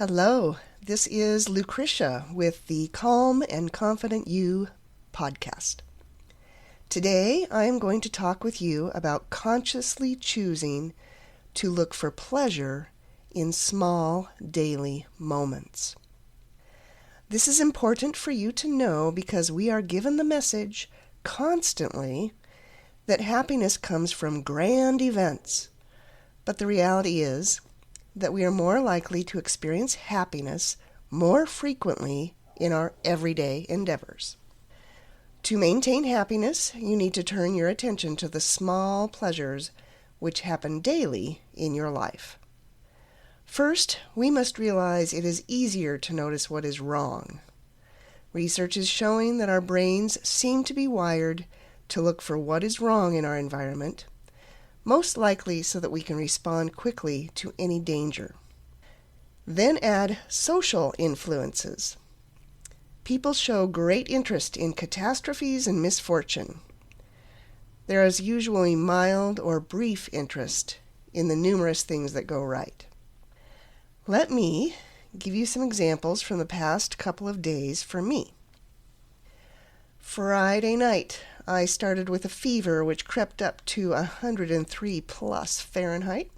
Hello, this is Lucretia with the Calm and Confident You podcast. Today I am going to talk with you about consciously choosing to look for pleasure in small daily moments. This is important for you to know because we are given the message constantly that happiness comes from grand events, but the reality is that we are more likely to experience happiness more frequently in our everyday endeavors. To maintain happiness, you need to turn your attention to the small pleasures which happen daily in your life. First, we must realize it is easier to notice what is wrong. Research is showing that our brains seem to be wired to look for what is wrong in our environment, most likely so that we can respond quickly to any danger. Then add social influences. People show great interest in catastrophes and misfortune. There is usually mild or brief interest in the numerous things that go right. Let me give you some examples from the past couple of days for me. Friday night, I started with a fever which crept up to 103 plus Fahrenheit.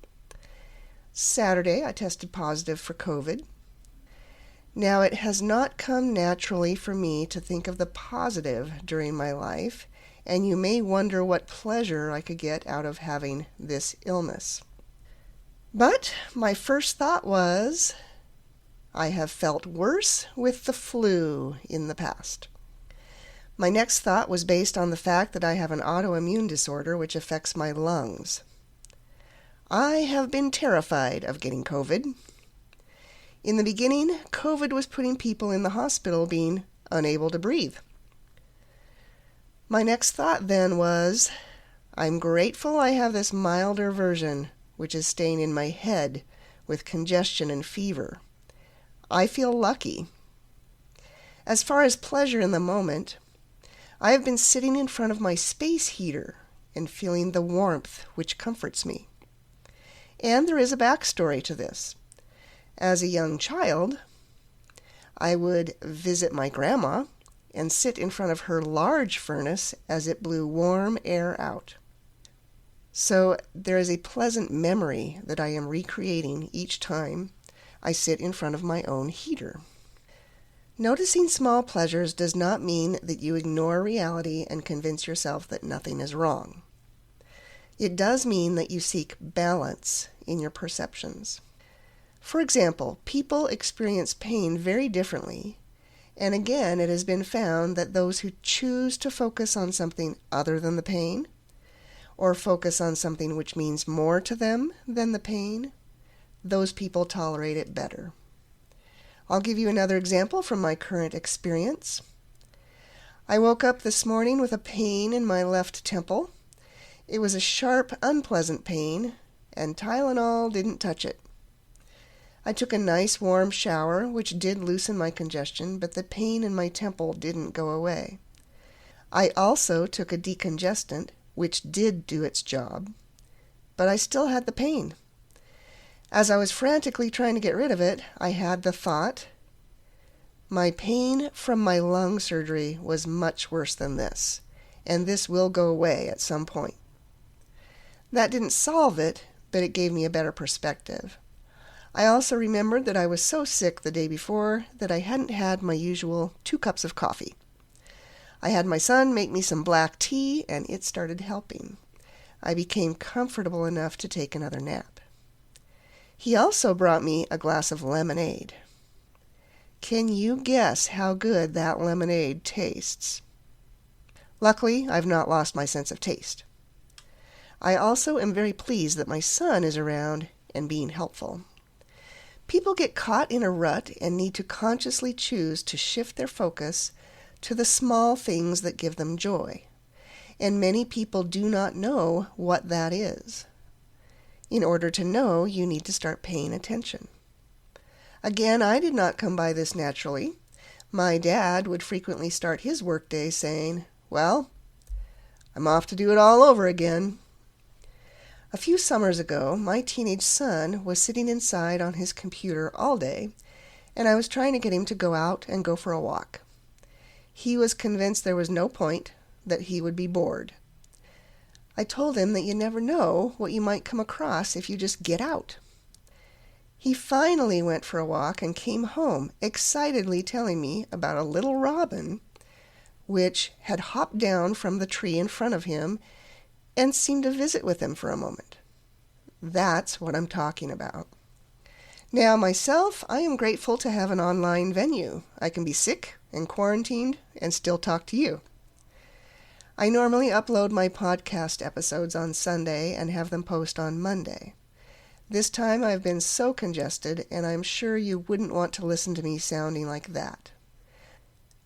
Saturday, I tested positive for COVID. Now, it has not come naturally for me to think of the positive during my life, and you may wonder what pleasure I could get out of having this illness. But my first thought was, I have felt worse with the flu in the past. My next thought was based on the fact that I have an autoimmune disorder which affects my lungs. I have been terrified of getting COVID. In the beginning, COVID was putting people in the hospital being unable to breathe. My next thought then was, I'm grateful I have this milder version which is staying in my head with congestion and fever. I feel lucky. As far as pleasure in the moment, I have been sitting in front of my space heater and feeling the warmth which comforts me. And there is a backstory to this. As a young child, I would visit my grandma and sit in front of her large furnace as it blew warm air out. So there is a pleasant memory that I am recreating each time I sit in front of my own heater. Noticing small pleasures does not mean that you ignore reality and convince yourself that nothing is wrong. It does mean that you seek balance in your perceptions. For example, people experience pain very differently, and again it has been found that those who choose to focus on something other than the pain, or focus on something which means more to them than the pain, those people tolerate it better. I'll give you another example from my current experience. I woke up this morning with a pain in my left temple. It was a sharp, unpleasant pain, and Tylenol didn't touch it. I took a nice warm shower, which did loosen my congestion, but the pain in my temple didn't go away. I also took a decongestant, which did do its job, but I still had the pain. As I was frantically trying to get rid of it, I had the thought, my pain from my lung surgery was much worse than this, and this will go away at some point. That didn't solve it, but it gave me a better perspective. I also remembered that I was so sick the day before that I hadn't had my usual 2 cups of coffee. I had my son make me some black tea, and it started helping. I became comfortable enough to take another nap. He also brought me a glass of lemonade. Can you guess how good that lemonade tastes? Luckily, I've not lost my sense of taste. I also am very pleased that my son is around and being helpful. People get caught in a rut and need to consciously choose to shift their focus to the small things that give them joy. And many people do not know what that is. In order to know, you need to start paying attention. Again, I did not come by this naturally. My dad would frequently start his workday saying, "Well, I'm off to do it all over again." A few summers ago, my teenage son was sitting inside on his computer all day, and I was trying to get him to go out and go for a walk. He was convinced there was no point, that he would be bored. I told him that you never know what you might come across if you just get out. He finally went for a walk and came home, excitedly telling me about a little robin which had hopped down from the tree in front of him and seemed to visit with him for a moment. That's what I'm talking about. Now, myself, I am grateful to have an online venue. I can be sick and quarantined and still talk to you. I normally upload my podcast episodes on Sunday and have them post on Monday. This time I've been so congested, and I'm sure you wouldn't want to listen to me sounding like that.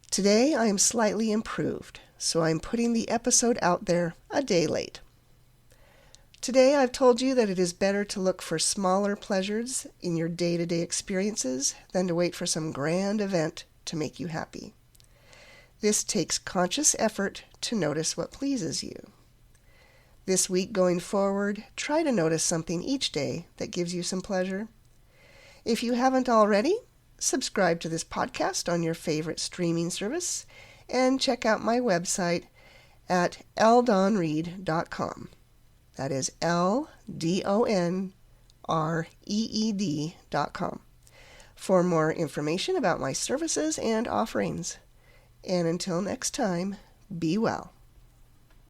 Today I am slightly improved, so I'm putting the episode out there a day late. Today I've told you that it is better to look for smaller pleasures in your day-to-day experiences than to wait for some grand event to make you happy. This takes conscious effort to notice what pleases you. This week going forward, try to notice something each day that gives you some pleasure. If you haven't already, subscribe to this podcast on your favorite streaming service and check out my website at ldonreed.com. That is ldonreed.com for more information about my services and offerings. And until next time, be well.